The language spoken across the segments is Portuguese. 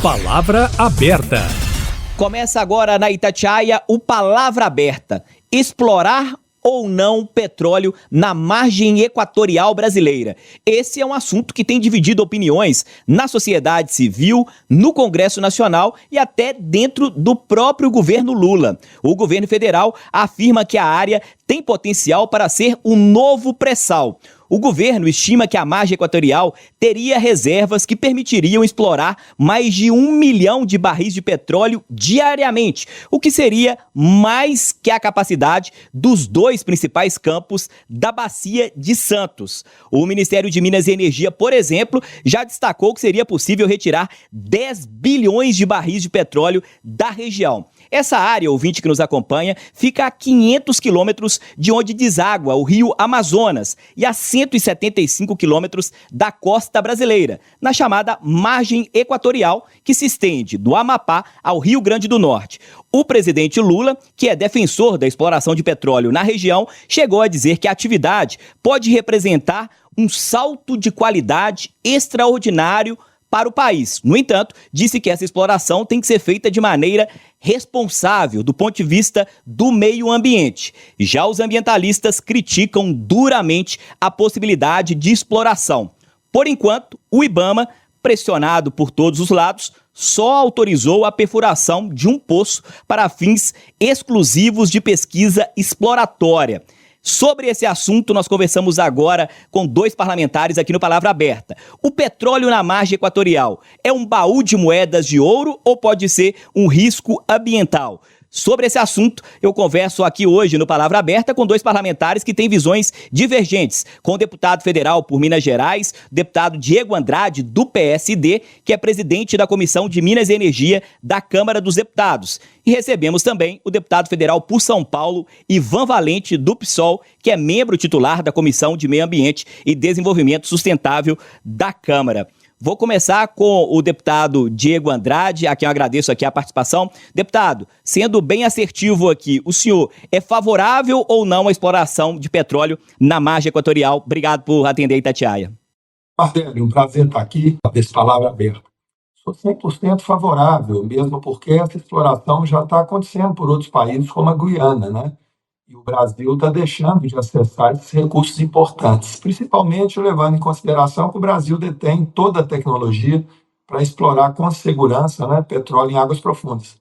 Palavra aberta. Começa agora na Itatiaia o Palavra Aberta. Explorar ou não petróleo na margem equatorial brasileira? Esse é um assunto que tem dividido opiniões na sociedade civil, no Congresso Nacional e até dentro do próprio governo Lula. O governo federal afirma que a área tem potencial para ser o novo pré-sal. O governo estima que a margem equatorial teria reservas que permitiriam explorar mais de 1 milhão de barris de petróleo diariamente, o que seria mais que a capacidade dos dois principais campos da Bacia de Santos. O Ministério de Minas e Energia, por exemplo, já destacou que seria possível retirar 10 bilhões de barris de petróleo da região. Essa área, ouvinte que nos acompanha, fica a 500 quilômetros de onde deságua o rio Amazonas e a 175 quilômetros da costa brasileira, na chamada margem equatorial, que se estende do Amapá ao Rio Grande do Norte. O presidente Lula, que é defensor da exploração de petróleo na região, chegou a dizer que a atividade pode representar um salto de qualidade extraordinário para o país. No entanto, disse que essa exploração tem que ser feita de maneira responsável do ponto de vista do meio ambiente. Já os ambientalistas criticam duramente a possibilidade de exploração. Por enquanto, o IBAMA, pressionado por todos os lados, só autorizou a perfuração de um poço para fins exclusivos de pesquisa exploratória. Sobre esse assunto, nós conversamos agora com dois parlamentares aqui no Palavra Aberta. O petróleo na margem equatorial é um baú de moedas de ouro ou pode ser um risco ambiental? Sobre esse assunto, eu converso aqui hoje no Palavra Aberta com dois parlamentares que têm visões divergentes, com o deputado federal por Minas Gerais, deputado Diego Andrade, do PSD, que é presidente da Comissão de Minas e Energia da Câmara dos Deputados. E recebemos também o deputado federal por São Paulo, Ivan Valente, do PSOL, que é membro titular da Comissão de Meio Ambiente e Desenvolvimento Sustentável da Câmara. Vou começar com o deputado Diego Andrade, a quem eu agradeço aqui a participação. Deputado, sendo bem assertivo aqui, o senhor é favorável ou não à exploração de petróleo na margem equatorial? Obrigado por atender a Itatiaia. Marcelo, um prazer estar aqui, desse Palavra Aberta. Sou 100% favorável, mesmo porque essa exploração já está acontecendo por outros países, como a Guiana, né? E o Brasil está deixando de acessar esses recursos importantes, principalmente levando em consideração que o Brasil detém toda a tecnologia para explorar com segurança, né, petróleo em águas profundas.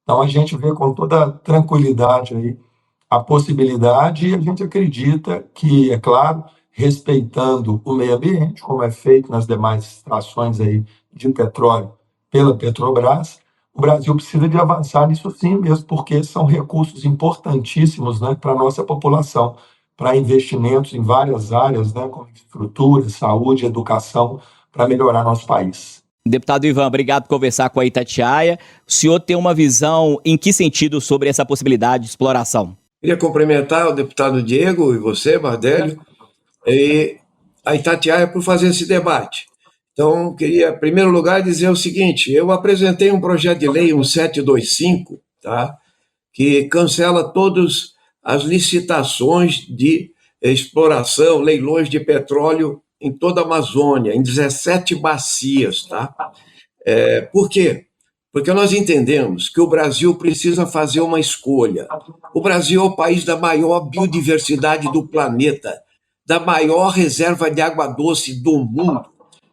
Então a gente vê com toda tranquilidade aí a possibilidade e a gente acredita que, é claro, respeitando o meio ambiente, como é feito nas demais extrações aí de petróleo pela Petrobras, o Brasil precisa de avançar nisso sim, mesmo porque são recursos importantíssimos, né, para a nossa população, para investimentos em várias áreas, né, como infraestrutura, saúde, educação, para melhorar nosso país. Deputado Ivan, obrigado por conversar com a Itatiaia. O senhor tem uma visão em que sentido sobre essa possibilidade de exploração? Queria cumprimentar o deputado Diego e você, Bardélio, e a Itatiaia por fazer esse debate. Então, queria, em primeiro lugar, dizer o seguinte: eu apresentei um projeto de lei 1725, tá, que cancela todas as licitações de exploração, leilões de petróleo em toda a Amazônia, em 17 bacias. Tá? Por quê? Porque nós entendemos que o Brasil precisa fazer uma escolha. O Brasil é o país da maior biodiversidade do planeta, da maior reserva de água doce do mundo,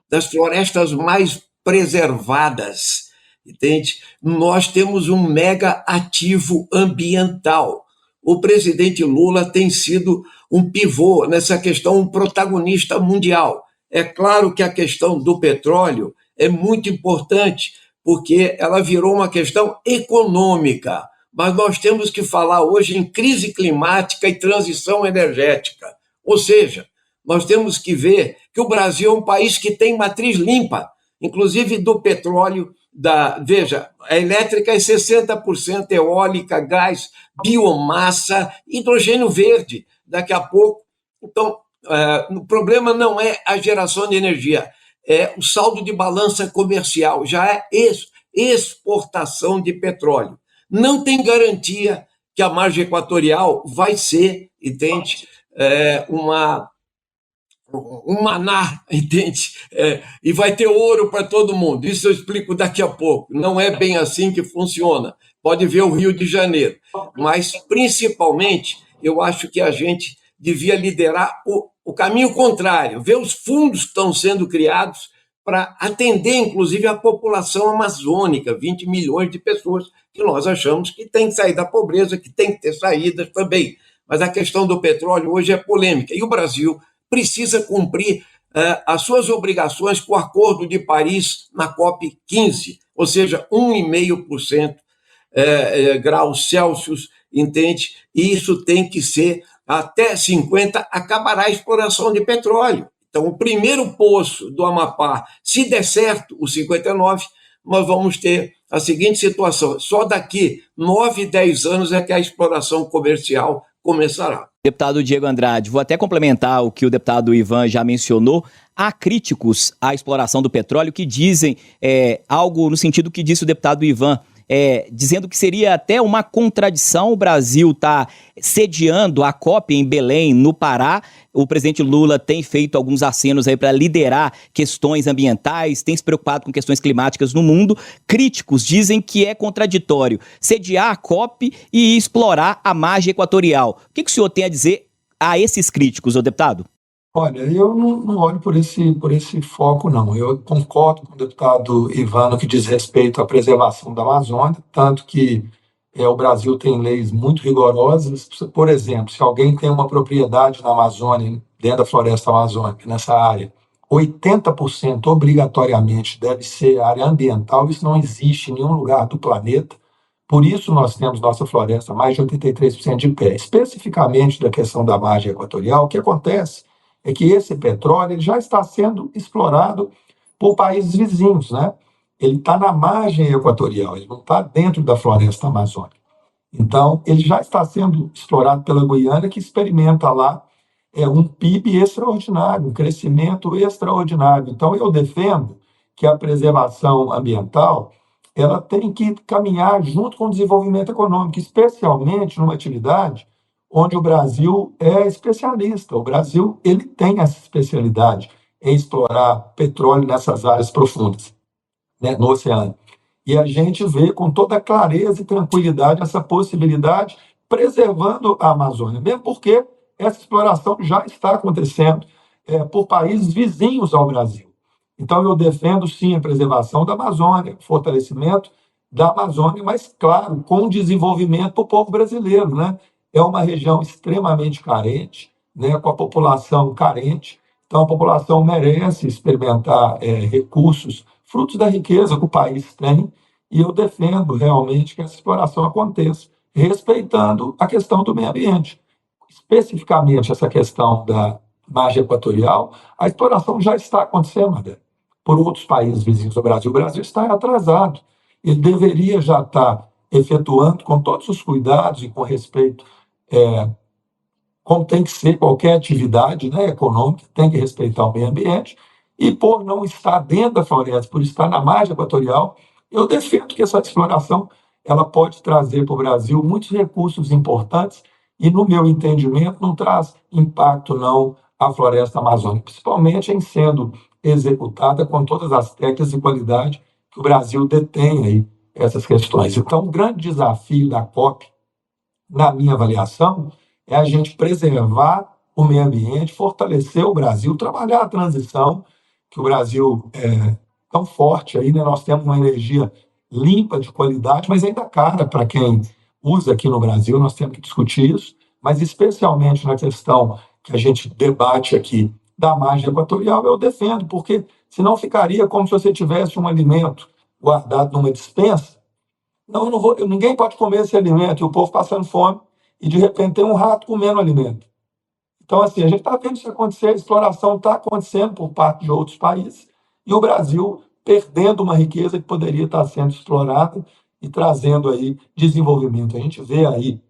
das florestas mais preservadas, entende? Nós temos um mega ativo ambiental. O presidente Lula tem sido um pivô nessa questão, um protagonista mundial. É claro que a questão do petróleo é muito importante, porque ela virou uma questão econômica, mas nós temos que falar hoje em crise climática e transição energética. Ou seja, nós temos que ver que o Brasil é um país que tem matriz limpa, inclusive do petróleo. Veja, a elétrica é 60% eólica, gás, biomassa, hidrogênio verde, daqui a pouco. Então, o problema não é a geração de energia, é o saldo de balança comercial, já é exportação de petróleo. Não tem garantia que a margem equatorial vai ser, entende, uma um maná, entende? E vai ter ouro para todo mundo. Isso eu explico daqui a pouco. Não é bem assim que funciona. Pode ver o Rio de Janeiro. Mas, principalmente, eu acho que a gente devia liderar o caminho contrário, ver os fundos que estão sendo criados para atender, inclusive, a população amazônica, 20 milhões de pessoas que nós achamos que tem que sair da pobreza, que tem que ter saídas também. Mas a questão do petróleo hoje é polêmica. E o Brasil precisa cumprir as suas obrigações com o Acordo de Paris na COP15, ou seja, 1,5% graus Celsius, entende? E isso tem que ser até 50, acabará a exploração de petróleo. Então, o primeiro poço do Amapá, se der certo, o 59, nós vamos ter a seguinte situação: só daqui 9, 10 anos é que a exploração comercial começará. Deputado Diego Andrade, vou até complementar o que o deputado Ivan já mencionou. Há críticos à exploração do petróleo que dizem algo no sentido que disse o deputado Ivan, dizendo que seria até uma contradição o Brasil estar sediando a COP em Belém, no Pará. O presidente Lula tem feito alguns acenos aí para liderar questões ambientais, tem se preocupado com questões climáticas no mundo. Críticos dizem que é contraditório sediar a COP e explorar a margem equatorial. O que o senhor tem a dizer a esses críticos, ô deputado? Olha, eu não olho por esse foco, não. Eu concordo com o deputado Ivan no que diz respeito à preservação da Amazônia, tanto que o Brasil tem leis muito rigorosas. Por exemplo, se alguém tem uma propriedade na Amazônia, dentro da floresta amazônica, nessa área, 80% obrigatoriamente deve ser área ambiental. Isso não existe em nenhum lugar do planeta. Por isso nós temos nossa floresta mais de 83% de pé. Especificamente da questão da margem equatorial, o que acontece é que esse petróleo ele já está sendo explorado por países vizinhos, né? Ele está na margem equatorial, ele não está dentro da floresta amazônica. Então, ele já está sendo explorado pela Guiana, que experimenta lá um PIB extraordinário, um crescimento extraordinário. Então, eu defendo que a preservação ambiental ela tem que caminhar junto com o desenvolvimento econômico, especialmente numa atividade onde o Brasil é especialista. O Brasil ele tem essa especialidade em explorar petróleo nessas áreas profundas, né, no oceano. E a gente vê com toda clareza e tranquilidade essa possibilidade, preservando a Amazônia, mesmo porque essa exploração já está acontecendo por países vizinhos ao Brasil. Então, eu defendo, sim, a preservação da Amazônia, fortalecimento da Amazônia, mas, claro, com desenvolvimento para o povo brasileiro, né? É uma região extremamente carente, né, com a população carente. Então, a população merece experimentar recursos, frutos da riqueza que o país tem, e eu defendo realmente que essa exploração aconteça, respeitando a questão do meio ambiente. Especificamente essa questão da margem equatorial, a exploração já está acontecendo, né, por outros países vizinhos do Brasil. O Brasil está atrasado. Ele deveria já estar efetuando com todos os cuidados e com respeito como tem que ser qualquer atividade, né, econômica, tem que respeitar o meio ambiente, e por não estar dentro da floresta, por estar na margem equatorial, eu defendo que essa exploração ela pode trazer para o Brasil muitos recursos importantes e, no meu entendimento, não traz impacto não à floresta amazônica, principalmente em sendo executada com todas as técnicas e qualidade que o Brasil detém aí essas questões. Então, o grande desafio da COP, na minha avaliação, é a gente preservar o meio ambiente, fortalecer o Brasil, trabalhar a transição, que o Brasil é tão forte aí, né? Nós temos uma energia limpa, de qualidade, mas ainda cara para quem usa aqui no Brasil, nós temos que discutir isso, mas especialmente na questão que a gente debate aqui da margem equatorial, eu defendo, porque senão ficaria como se você tivesse um alimento guardado numa despensa. Não, eu não vou, ninguém pode comer esse alimento, e o povo passando fome, e de repente tem um rato comendo o alimento. Então, assim, a gente está vendo isso acontecer, a exploração está acontecendo por parte de outros países, e o Brasil perdendo uma riqueza que poderia estar sendo explorada e trazendo aí desenvolvimento. A gente vê aí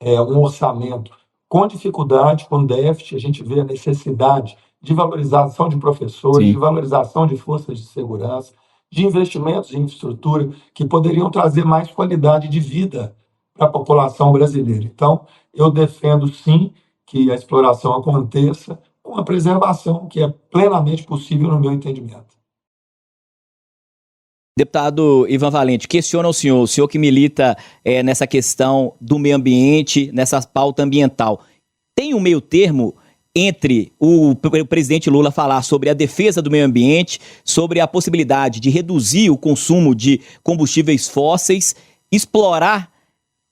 um orçamento com dificuldade, com déficit, a gente vê a necessidade de valorização de professores, Sim. de valorização de forças de segurança, de investimentos em infraestrutura que poderiam trazer mais qualidade de vida para a população brasileira. Então, eu defendo, sim, que a exploração aconteça com a preservação, que é plenamente possível no meu entendimento. Deputado Ivan Valente, questiona o senhor que milita nessa questão do meio ambiente, nessa pauta ambiental. Tem um meio termo entre o presidente Lula falar sobre a defesa do meio ambiente, sobre a possibilidade de reduzir o consumo de combustíveis fósseis, explorar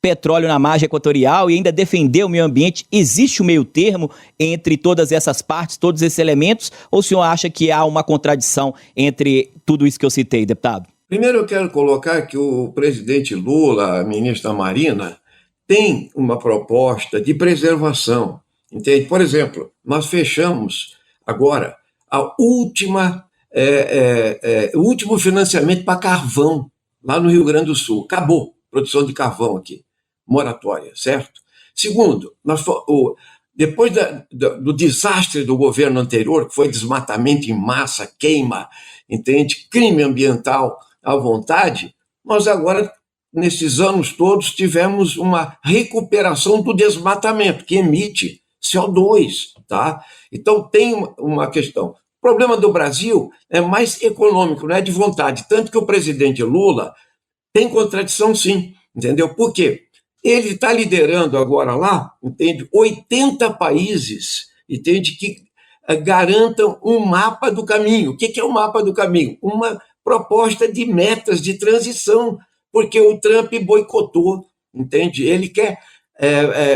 petróleo na margem equatorial e ainda defender o meio ambiente? Existe um meio termo entre todas essas partes, todos esses elementos, ou o senhor acha que há uma contradição entre tudo isso que eu citei, deputado? Primeiro eu quero colocar que o presidente Lula, a ministra Marina, tem uma proposta de preservação, entende? Por exemplo, nós fechamos agora o último financiamento para carvão lá no Rio Grande do Sul. Acabou a produção de carvão aqui, moratória, certo? Segundo, depois do desastre do governo anterior, que foi desmatamento em massa, queima, entende? Crime ambiental à vontade, nós agora, nesses anos todos, tivemos uma recuperação do desmatamento, que emite CO2, tá? Então, tem uma questão. O problema do Brasil é mais econômico, não é de vontade, tanto que o presidente Lula tem contradição, sim, entendeu? Por quê? Ele está liderando agora lá, entende? 80 países, entende? Que garantam um mapa do caminho. O que é o mapa do caminho? Uma proposta de metas de transição, porque o Trump boicotou, entende? Ele quer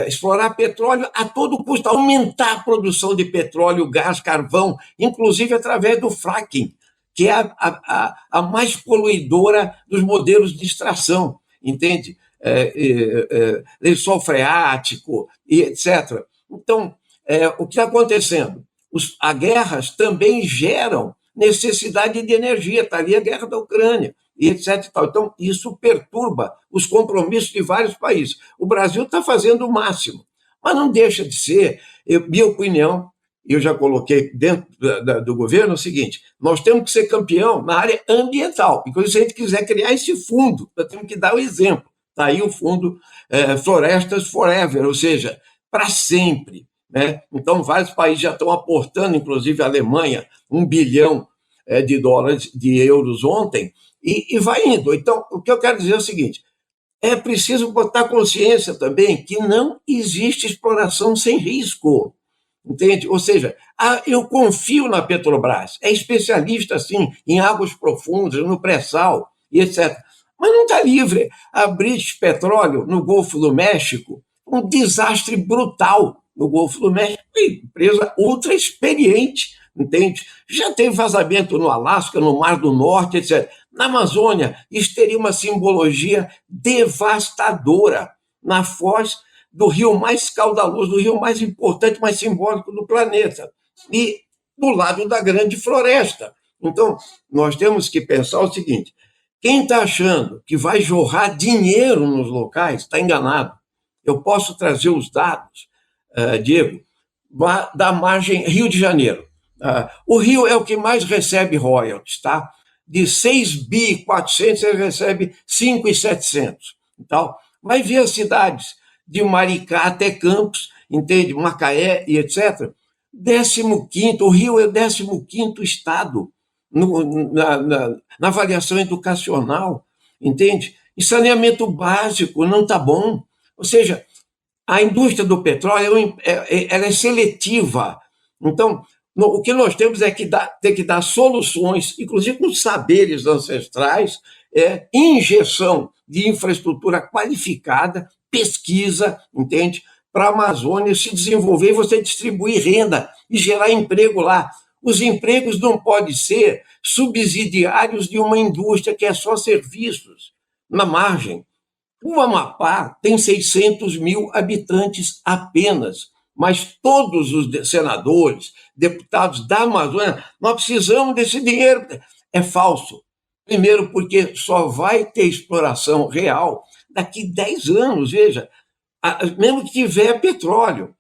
explorar petróleo a todo custo, aumentar a produção de petróleo, gás, carvão, inclusive através do fracking, que é a mais poluidora dos modelos de extração, entende? Lençol freático, e etc. Então, o que está acontecendo? As guerras também geram necessidade de energia, está ali a guerra da Ucrânia, e etc. E tal. Então, isso perturba os compromissos de vários países. O Brasil está fazendo o máximo, mas não deixa de ser, minha opinião, eu já coloquei dentro do governo o seguinte: nós temos que ser campeão na área ambiental, e se a gente quiser criar esse fundo, nós temos que dar o exemplo. Está aí o fundo Florestas Forever, ou seja, para sempre. Né? Então, vários países já estão aportando, inclusive a Alemanha, $1 bilhão de euros ontem, e vai indo. Então, o que eu quero dizer é o seguinte: é preciso botar consciência também que não existe exploração sem risco, entende? Ou seja, eu confio na Petrobras, é especialista, sim, em águas profundas, no pré-sal, e etc. Mas não está livre. A British Petroleum, no Golfo do México, um desastre brutal no Golfo do México, empresa ultra experiente, entende? Já teve vazamento no Alasca, no Mar do Norte, etc. Na Amazônia, isso teria uma simbologia devastadora na foz do rio mais caudaloso, do rio mais importante, mais simbólico do planeta, e do lado da grande floresta. Então, nós temos que pensar o seguinte: quem está achando que vai jorrar dinheiro nos locais está enganado. Eu posso trazer os dados, Diego, da margem Rio de Janeiro. O Rio é o que mais recebe royalties, tá? De 6.400.000, ele recebe 5.700. Então, vai ver as cidades de Maricá até Campos, entende? Macaé e etc. 15º, o Rio é o 15º estado na avaliação educacional, entende? E saneamento básico não está bom. Ou seja, a indústria do petróleo ela é seletiva. Então, o que nós temos é que ter que dar soluções, inclusive com saberes ancestrais, injeção de infraestrutura qualificada, pesquisa, entende? Para a Amazônia se desenvolver e você distribuir renda e gerar emprego lá. Os empregos não podem ser subsidiários de uma indústria que é só serviços, na margem. O Amapá tem 600 mil habitantes apenas, mas todos os senadores, deputados da Amazônia, nós precisamos desse dinheiro. É falso. Primeiro, porque só vai ter exploração real daqui 10 anos, veja, mesmo que tiver petróleo.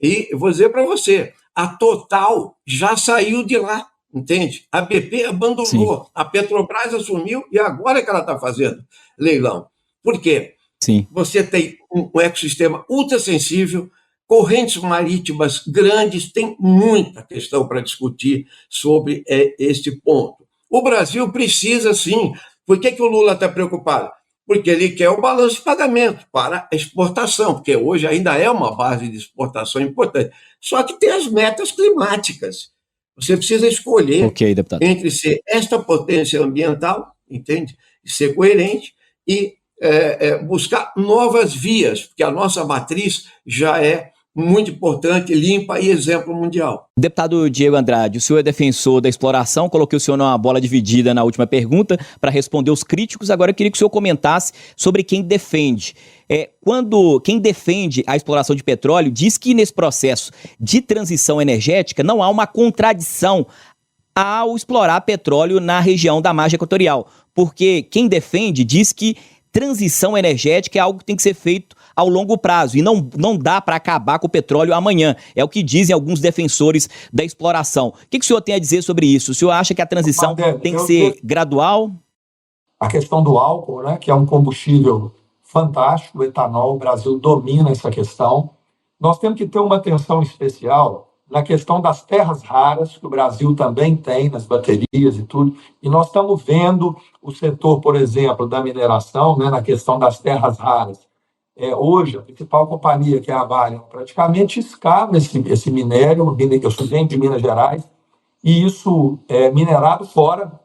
E eu vou dizer para você, a Total já saiu de lá, entende? A BP abandonou, sim. A Petrobras assumiu e agora é que ela está fazendo leilão. Por quê? Sim. Você tem um ecossistema ultrassensível, correntes marítimas grandes, tem muita questão para discutir sobre este ponto. O Brasil precisa, sim. Por que o Lula está preocupado? Porque ele quer o balanço de pagamento para exportação, porque hoje ainda é uma base de exportação importante. Só que tem as metas climáticas. Você precisa escolher entre ser esta potência ambiental, entende? E ser coerente e buscar novas vias, porque a nossa matriz já é muito importante, limpa e exemplo mundial. Deputado Diego Andrade, o senhor é defensor da exploração, coloquei o senhor numa bola dividida na última pergunta para responder os críticos, agora eu queria que o senhor comentasse sobre quem defende. Quem defende a exploração de petróleo diz que nesse processo de transição energética não há uma contradição ao explorar petróleo na região da margem equatorial, porque quem defende diz que transição energética é algo que tem que ser feito ao longo prazo e não dá para acabar com o petróleo amanhã. É o que dizem alguns defensores da exploração. O que o senhor tem a dizer sobre isso? O senhor acha que a transição tem que ser gradual? A questão do álcool, né, que é um combustível fantástico, o etanol, o Brasil domina essa questão. Nós temos que ter uma atenção especial na questão das terras raras, que o Brasil também tem nas baterias e tudo, e nós estamos vendo o setor, por exemplo, da mineração, né, na questão das terras raras. Hoje, a principal companhia, que é a Vale, praticamente escava esse minério, eu sou de Minas Gerais, e isso é minerado fora.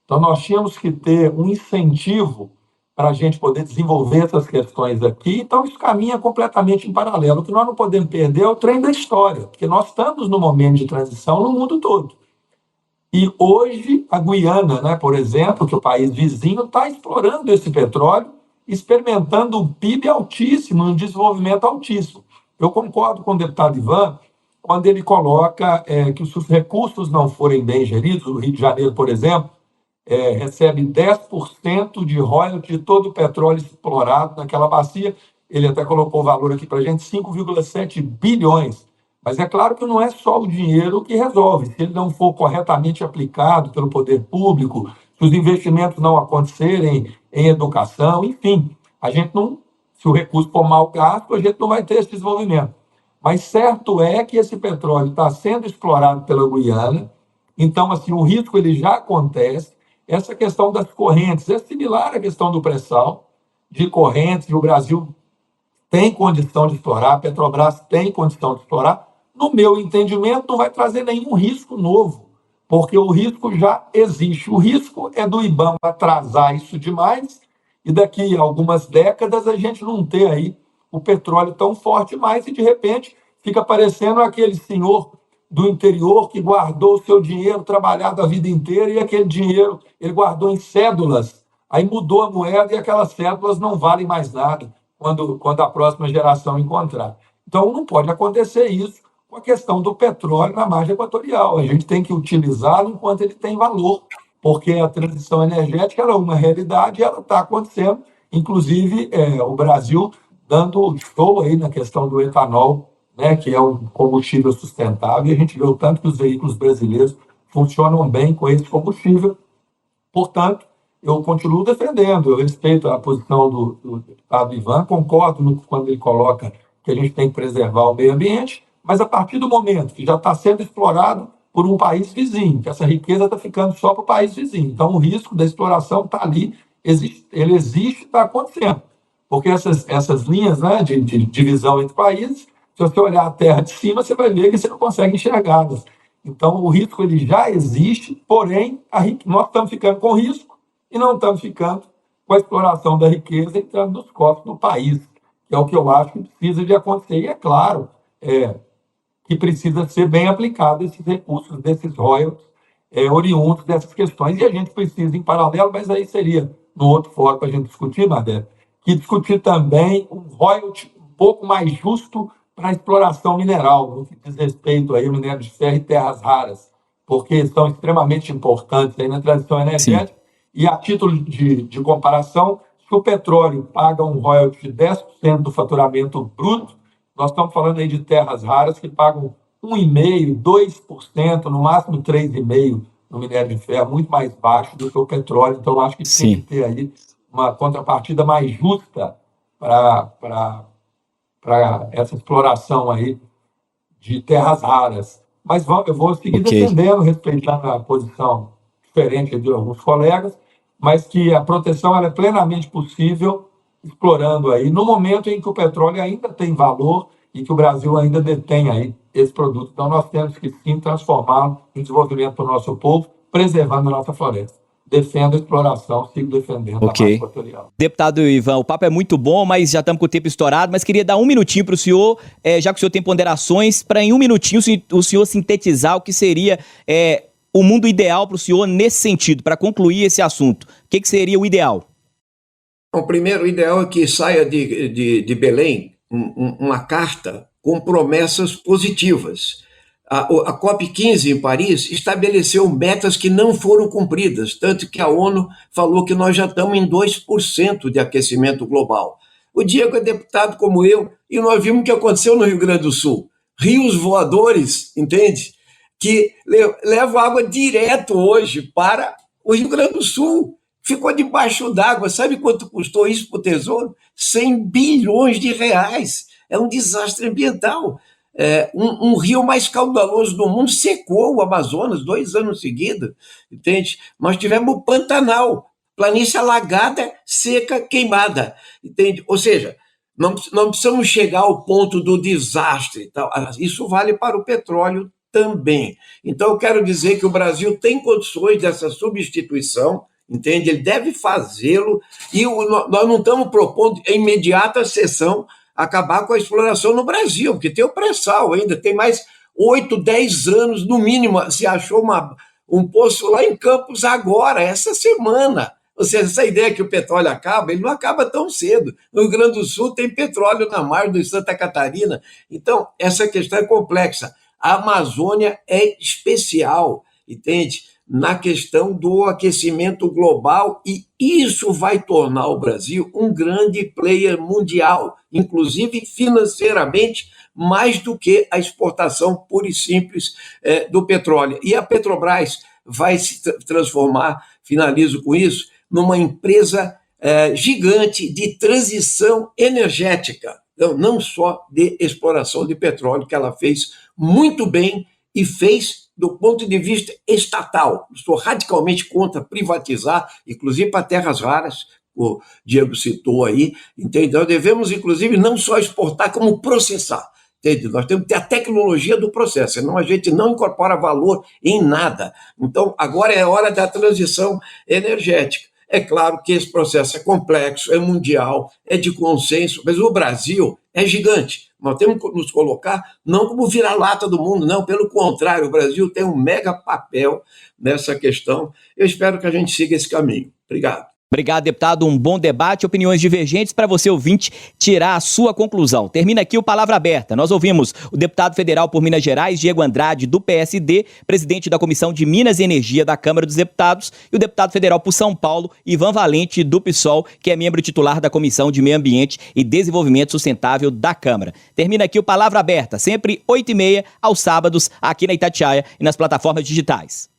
Então, nós tínhamos que ter um incentivo para a gente poder desenvolver essas questões aqui. Então, isso caminha completamente em paralelo. O que nós não podemos perder é o trem da história, porque nós estamos no momento de transição no mundo todo. E hoje, a Guiana, né, por exemplo, que é o país vizinho, está explorando esse petróleo, experimentando um PIB altíssimo, um desenvolvimento altíssimo. Eu concordo com o deputado Ivan, quando ele coloca que se os recursos não forem bem geridos, o Rio de Janeiro, por exemplo, recebe 10% de royalties de todo o petróleo explorado naquela bacia. Ele até colocou o valor aqui para a gente, 5,7 bilhões. Mas é claro que não é só o dinheiro que resolve. Se ele não for corretamente aplicado pelo poder público, se os investimentos não acontecerem em educação, enfim, a gente não, se o recurso for mal gasto, a gente não vai ter esse desenvolvimento. Mas certo é que esse petróleo está sendo explorado pela Guiana, então, assim, o risco ele já acontece. Essa questão das correntes é similar à questão do pré-sal, de correntes, que o Brasil tem condição de explorar, a Petrobras tem condição de explorar. No meu entendimento, não vai trazer nenhum risco novo, porque o risco já existe. O risco é do IBAMA atrasar isso demais e daqui a algumas décadas a gente não ter aí o petróleo tão forte mais e, de repente, fica parecendo aquele senhor do interior que guardou o seu dinheiro trabalhado a vida inteira e aquele dinheiro ele guardou em cédulas, aí mudou a moeda e aquelas cédulas não valem mais nada quando a próxima geração encontrar. Então, não pode acontecer isso com a questão do petróleo na margem equatorial. A gente tem que utilizá-lo enquanto ele tem valor, porque a transição energética ela é uma realidade e ela está acontecendo. Inclusive, o Brasil dando show aí na questão do etanol, né, que é um combustível sustentável, e a gente vê o tanto que os veículos brasileiros funcionam bem com esse combustível. Portanto, eu continuo defendendo, eu respeito a posição do deputado Ivan, concordo quando ele coloca que a gente tem que preservar o meio ambiente, mas a partir do momento que já está sendo explorado por um país vizinho, que essa riqueza está ficando só para o país vizinho. Então, o risco da exploração está ali, ele existe e está acontecendo. Porque essas linhas, né, de divisão entre países, se você olhar a terra de cima, você vai ver que você não consegue enxergá-las. Então, o risco ele já existe, porém, nós estamos ficando com risco e não estamos ficando com a exploração da riqueza entrando nos cofres do país, que é o que eu acho que precisa de acontecer. E é claro que precisa ser bem aplicado esses recursos, desses royalties oriundos dessas questões. E a gente precisa, em paralelo, mas aí seria no outro fórum para a gente discutir, Madé, que discutir também um royalty um pouco mais justo para a exploração mineral, no que diz respeito aí ao minério de ferro e terras raras, porque são extremamente importantes aí na transição energética. Sim. E a título de comparação, se o petróleo paga um royalty de 10% do faturamento bruto, nós estamos falando aí de terras raras que pagam 1,5%, 2%, no máximo 3,5% no minério de ferro, muito mais baixo do que o petróleo. Então, acho que tem que ter aí uma contrapartida mais justa para para essa exploração aí de terras raras. Mas eu vou seguir Ok. defendendo, respeitando a posição diferente de alguns colegas, mas que a proteção ela é plenamente possível explorando aí, no momento em que o petróleo ainda tem valor e que o Brasil ainda detém aí esse produto. Então, nós temos que, sim, transformá-lo em desenvolvimento para o nosso povo, preservando a nossa floresta. Defendo a exploração, sigo defendendo a Ok. Mata Equatorial. Deputado Ivan, o papo é muito bom, mas já estamos com o tempo estourado, mas queria dar um minutinho para o senhor, já que o senhor tem ponderações, para em um minutinho o senhor sintetizar o que seria o mundo ideal para o senhor nesse sentido, para concluir esse assunto. O que seria o ideal? Bom, primeiro, o ideal é que saia de Belém uma carta com promessas positivas. A COP15 em Paris estabeleceu metas que não foram cumpridas, tanto que a ONU falou que nós já estamos em 2% de aquecimento global. O Diego é deputado como eu, e nós vimos o que aconteceu no Rio Grande do Sul. Rios voadores, entende? Que levam água direto hoje para o Rio Grande do Sul. Ficou debaixo d'água. Sabe quanto custou isso para o Tesouro? 100 bilhões de reais. É um desastre ambiental. Um rio mais caudaloso do mundo secou o Amazonas 2 anos seguidos, entende? Nós tivemos o Pantanal, planície alagada, seca, queimada, entende? Ou seja, não precisamos chegar ao ponto do desastre. Tal. Isso vale para o petróleo também. Então, eu quero dizer que o Brasil tem condições dessa substituição, entende? Ele deve fazê-lo, e nós não estamos propondo em imediata cessão acabar com a exploração no Brasil, porque tem o pré-sal ainda, tem mais 8, 10 anos no mínimo. Se achou um poço lá em Campos agora, essa semana. Ou seja, essa ideia que o petróleo acaba, ele não acaba tão cedo. No Rio Grande do Sul tem petróleo na mar de Santa Catarina. Então, essa questão é complexa. A Amazônia é especial, entende? Na questão do aquecimento global, e isso vai tornar o Brasil um grande player mundial, inclusive financeiramente, mais do que a exportação pura e simples do petróleo. E a Petrobras vai se transformar, finalizo com isso, numa empresa gigante de transição energética, não só de exploração de petróleo, que ela fez muito bem e fez do ponto de vista estatal. Estou radicalmente contra privatizar, inclusive para terras raras, o Diego citou aí, entende? Nós devemos, inclusive, não só exportar, como processar. Entende? Nós temos que ter a tecnologia do processo, senão a gente não incorpora valor em nada. Então, agora é a hora da transição energética. É claro que esse processo é complexo, é mundial, é de consenso, mas o Brasil é gigante. Nós temos que nos colocar não como vira-lata do mundo, não, pelo contrário, o Brasil tem um mega papel nessa questão. Eu espero que a gente siga esse caminho. Obrigado. Obrigado, deputado. Um bom debate, opiniões divergentes para você, ouvinte, tirar a sua conclusão. Termina aqui o Palavra Aberta. Nós ouvimos o deputado federal por Minas Gerais, Diego Andrade, do PSD, presidente da Comissão de Minas e Energia da Câmara dos Deputados, e o deputado federal por São Paulo, Ivan Valente, do PSOL, que é membro titular da Comissão de Meio Ambiente e Desenvolvimento Sustentável da Câmara. Termina aqui o Palavra Aberta, sempre 8h30 aos sábados, aqui na Itatiaia e nas plataformas digitais.